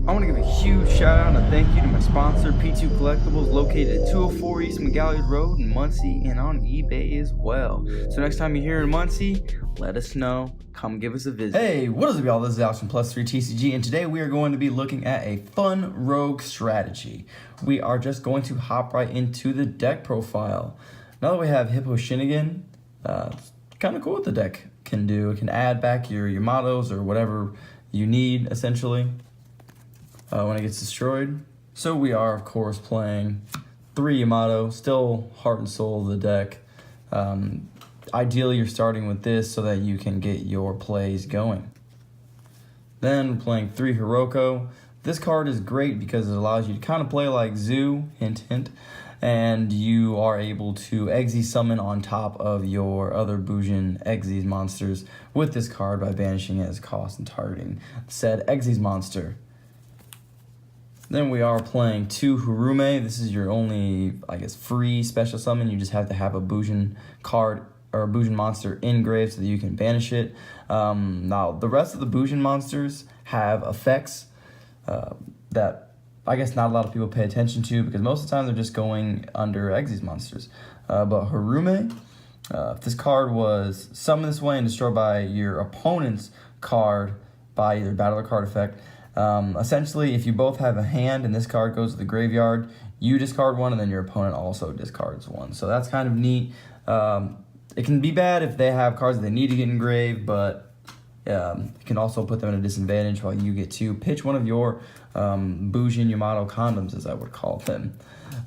I want to give a huge shout out and a thank you to my sponsor, P2 Collectibles, located at 204 East McGalley Road in Muncie and on eBay as well. So next time you're here in Muncie, let us know. Come give us a visit. Hey, what is up, y'all? This is Alex from Plus3 TCG, and today we are going to be looking at a fun rogue strategy. We are just going to hop right into the deck profile. Now that we have Hippo Shinnigan, it's kind of cool what the deck can do. It can add back your Yamatos or whatever you need, essentially. When it gets destroyed. So we are, of course, playing 3 Yamato, still heart and soul of the deck. Ideally, you're starting with this so that you can get your plays going. Then we're playing 3 Hiroko. This card is great because it allows you to kind of play like Zoo, hint hint, and you are able to Exy summon on top of your other Bujin Exys monsters with this card by banishing it as cost and targeting said Exys monster. Then we are playing 2 Harume. This is your only, I guess, free special summon. You just have to have a Bujin card or a Bujin monster in grave so that you can banish it. Now, the rest of the Bujin monsters have effects that I guess not a lot of people pay attention to because most of the time they're just going under Exys monsters. But Harume, if this card was summoned this way and destroyed by your opponent's card by either battle or card effect, essentially, if you both have a hand and this card goes to the graveyard, you discard 1 and then your opponent also discards 1. So that's kind of neat. It can be bad if they have cards that they need to get engraved, but it can also put them at a disadvantage while you get to pitch one of your Bujin Yamato condoms, as I would call them.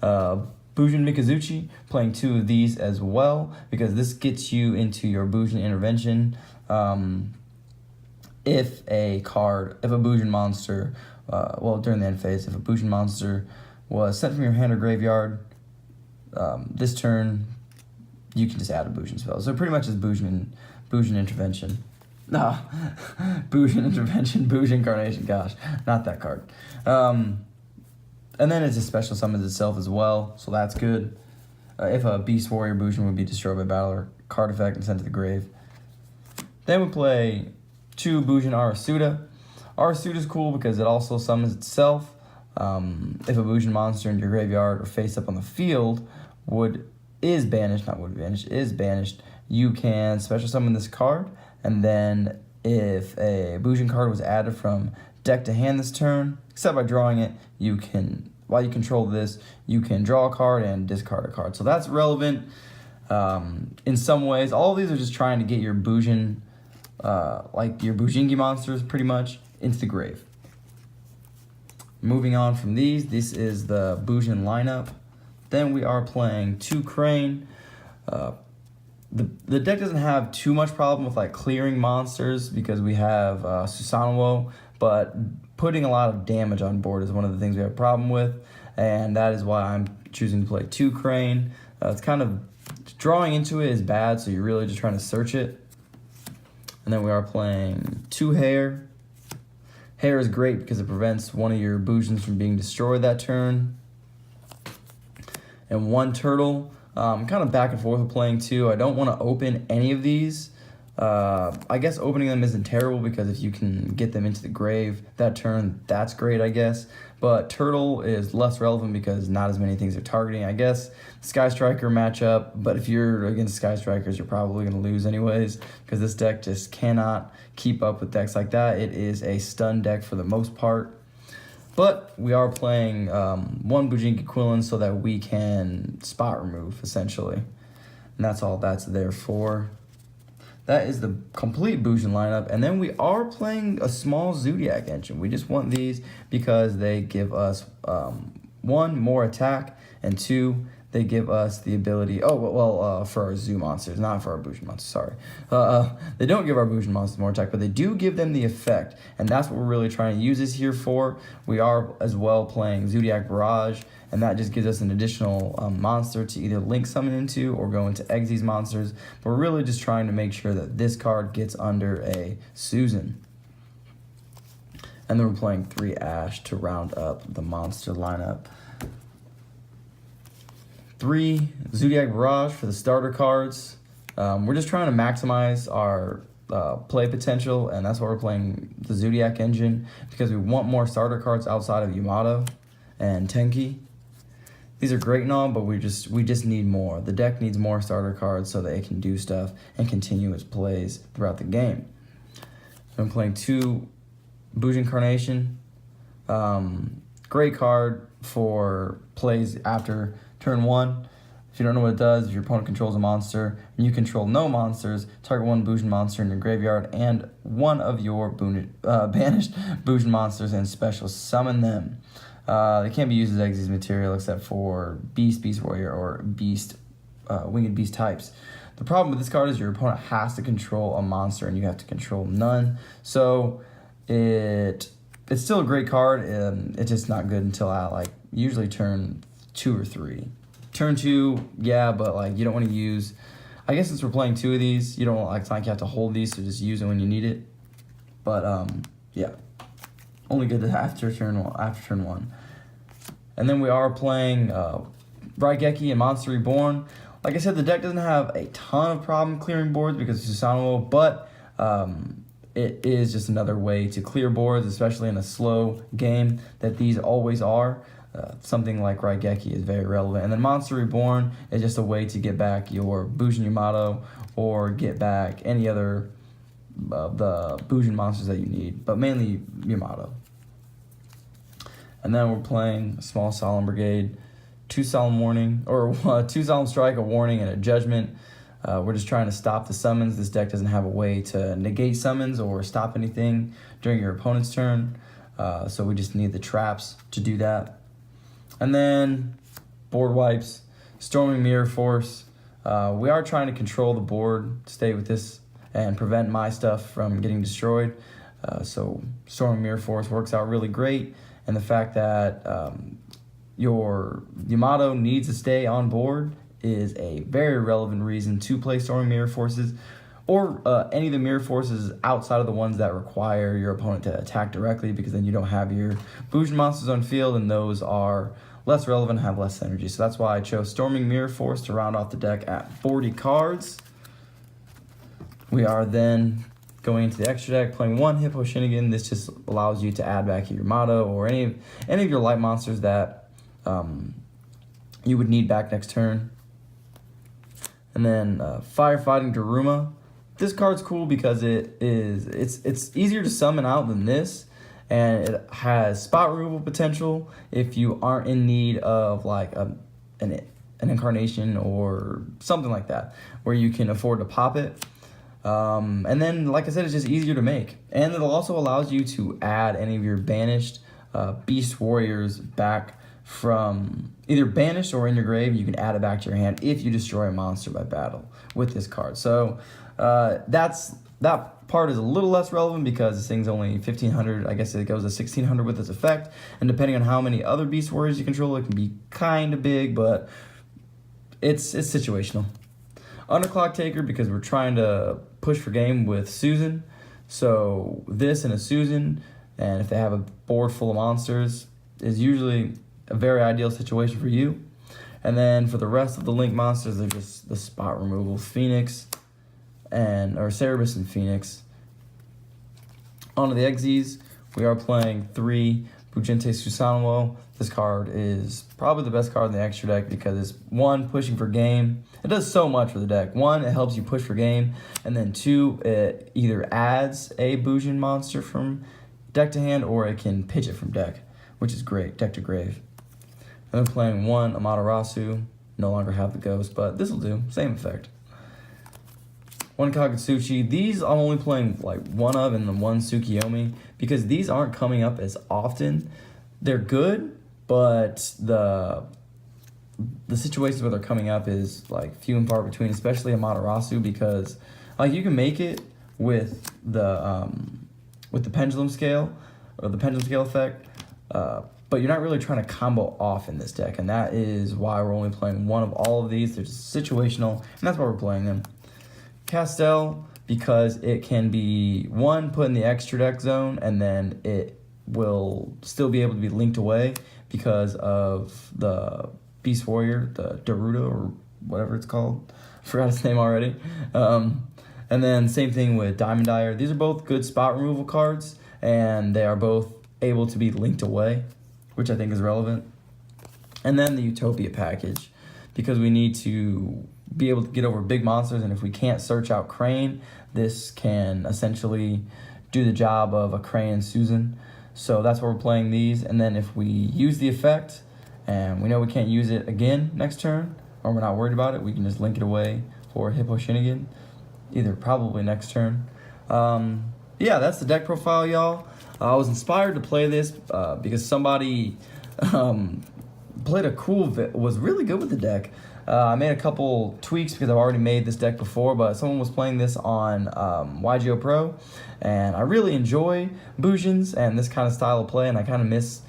Bujin Mikazuchi, playing 2 of these as well, because this gets you into your Bujin intervention. If a Bujin monster, during the end phase, if a Bujin monster was sent from your hand or graveyard, this turn, you can just add a Bujin spell. So pretty much it's Bujin intervention. No, Bujin intervention, Bujin Carnation, gosh, not that card. And then it's a special summons itself as well, so that's good. If a Beast Warrior Bujin would be destroyed by battle or card effect and sent to the grave. Then we play 2 Bujin Arasuda. Arasuda is cool because it also summons itself. If a Bujin monster in your graveyard or face up on the field is banished, you can special summon this card, and then if a Bujin card was added from deck to hand this turn, except by drawing it, while you control this, you can draw a card and discard a card. So that's relevant in some ways. All of these are just trying to get your Bujin like your Bujingi monsters pretty much into the grave. Moving on from these, this is the Bujin lineup. Then we are playing 2 Crane. The deck doesn't have too much problem with like clearing monsters because we have Susanoo, but putting a lot of damage on board is one of the things we have a problem with, and that is why I'm choosing to play 2 Crane. It's kind of drawing into it is bad, so you're really just trying to search it. And then we are playing 2 Hair. Hair is great because it prevents one of your Bujins from being destroyed that turn. And 1 Turtle. Kind of back and forth with playing 2. I don't want to open any of these. I guess opening them isn't terrible because if you can get them into the grave that turn, that's great, I guess. But Turtle is less relevant because not as many things are targeting, I guess. Sky Striker matchup, but if you're against Sky Strikers, you're probably going to lose anyways because this deck just cannot keep up with decks like that. It is a stun deck for the most part. But we are playing 1 Bujinki Quillen so that we can spot remove, essentially. And that's all that's there for. That is the complete Bujin lineup. And then we are playing a small Zodiac engine. We just want these because they give us 1, more attack, and 2, they give us the ability, for our Zoo monsters, not for our Bujin monsters, sorry. They don't give our Bujin monsters more attack, but they do give them the effect, and that's what we're really trying to use this here for. We are as well playing Zodiac Barrage, and that just gives us an additional monster to either link summon into or go into Exys monsters, but we're really just trying to make sure that this card gets under a Susan. And then we're playing 3 Ash to round up the monster lineup. 3 Zodiac Barrage for the starter cards. We're just trying to maximize our play potential, and that's why we're playing the Zodiac engine, because we want more starter cards outside of Yamato and Tenki. These are great and all, but we just need more. The deck needs more starter cards so that it can do stuff and continue its plays throughout the game. I'm playing 2 Bujin Carnation. Great card for plays after turn 1. If you don't know what it does, if your opponent controls a monster and you control no monsters, target 1 Bujin monster in your graveyard and one of your banished Bujin monsters and special summon them. They can't be used as Exes material except for Beast Warrior, or Winged Beast types. The problem with this card is your opponent has to control a monster and you have to control none. So it's still a great card. It's just not good until at usually turn 2 or 3. Turn 2, yeah, but you don't want to use. I guess since we're playing 2 of these, you don't it's not like you have to hold these, so just use it when you need it. But yeah. Only good after turn 1. And then we are playing Raigeki and Monster Reborn. Like I said, the deck doesn't have a ton of problem clearing boards because it's Susanoo, but it is just another way to clear boards, especially in a slow game that these always are. Something like Raigeki is very relevant. And then Monster Reborn is just a way to get back your Bujin Yamato or get back any other the Bujin monsters that you need, but mainly Yamato. And then we're playing a small Solemn Brigade, 2 Solemn Warning, or 2 Solemn Strike, a Warning, and a Judgment. We're just trying to stop the summons. This deck doesn't have a way to negate summons or stop anything during your opponent's turn, so we just need the traps to do that. And then board wipes, Storming Mirror Force. We are trying to control the board, stay with this, and prevent my stuff from getting destroyed. So Storming Mirror Force works out really great. And the fact that your Yamato needs to stay on board is a very relevant reason to play Storming Mirror Forces, or any of the Mirror Forces outside of the ones that require your opponent to attack directly, because then you don't have your Bujin monsters on field, and those are less relevant and have less energy. So that's why I chose Storming Mirror Force to round off the deck at 40 cards. We are then going into the extra deck, playing 1 Hippo Shinigami. This just allows you to add back your Yamato or any of your light monsters that you would need back next turn. And then Firefighting Daruma. This card's cool because it's easier to summon out than this, and it has spot removal potential if you aren't in need of an incarnation or something like that, where you can afford to pop it. And then, like I said, it's just easier to make. And it also allows you to add any of your banished Beast Warriors back from either banished or in your grave. You can add it back to your hand if you destroy a monster by battle with this card. So that part is a little less relevant because this thing's only 1,500. I guess it goes to 1,600 with this effect. And depending on how many other Beast Warriors you control, it can be kind of big, but it's situational. Underclock Taker, because we're trying to push for game with Susan. So this and a Susan, and if they have a board full of monsters, is usually a very ideal situation for you. And then for the rest of the Link monsters, they're just the spot removal. Phoenix, or Cerebus and Phoenix. On to the Exes, we are playing 3 Bujinte Susanoo. This card is probably the best card in the extra deck because it's 1, pushing for game. It does so much for the deck. 1, it helps you push for game, and then 2, it either adds a Bujin monster from deck to hand, or it can pitch it from deck, which is great, deck to grave. And then playing 1 Amaterasu, no longer have the ghost, but this will do, same effect. 1 Kagutsuchi. These I'm only playing 1 of, and then 1 Tsukiyomi, because these aren't coming up as often. They're good, but the situations where they're coming up is few and far between, especially Amaterasu, because you can make it with the pendulum scale, or the pendulum scale effect, but you're not really trying to combo off in this deck, and that is why we're only playing 1 of all of these. They're just situational, and that's why we're playing them. Castell, because it can be 1, put in the extra deck zone, and then it will still be able to be linked away because of the Beast Warrior, the Daruto, or whatever it's called. I forgot its name already. And then same thing with Diamond Dyer. These are both good spot removal cards, and they are both able to be linked away, which I think is relevant. And then the Utopia package, because we need to be able to get over big monsters, and if we can't search out Crane, this can essentially do the job of a Crane and Susan. So that's why we're playing these. And then if we use the effect, and we know we can't use it again next turn, or we're not worried about it, we can just link it away for Hippo Shinnigan, either probably next turn. Yeah, that's the deck profile, y'all. I was inspired to play this because somebody played a cool, was really good with the deck. I made a couple tweaks because I've already made this deck before, but someone was playing this on Yugioh Pro, and I really enjoy Bujins and this kind of style of play, and I kind of miss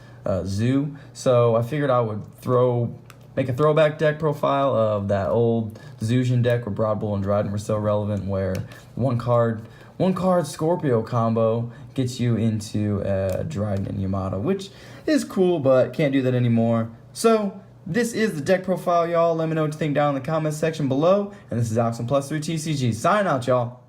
Zoo. So I figured I would make a throwback deck profile of that old Zujin deck where Broad Bull and Dryden were so relevant, where one card Scorpio combo gets you into Dryden and Yamato, which is cool, but can't do that anymore. So this is the deck profile, y'all. Let me know what you think down in the comments section below. And this is Alex on +3 TCG. Sign out, y'all.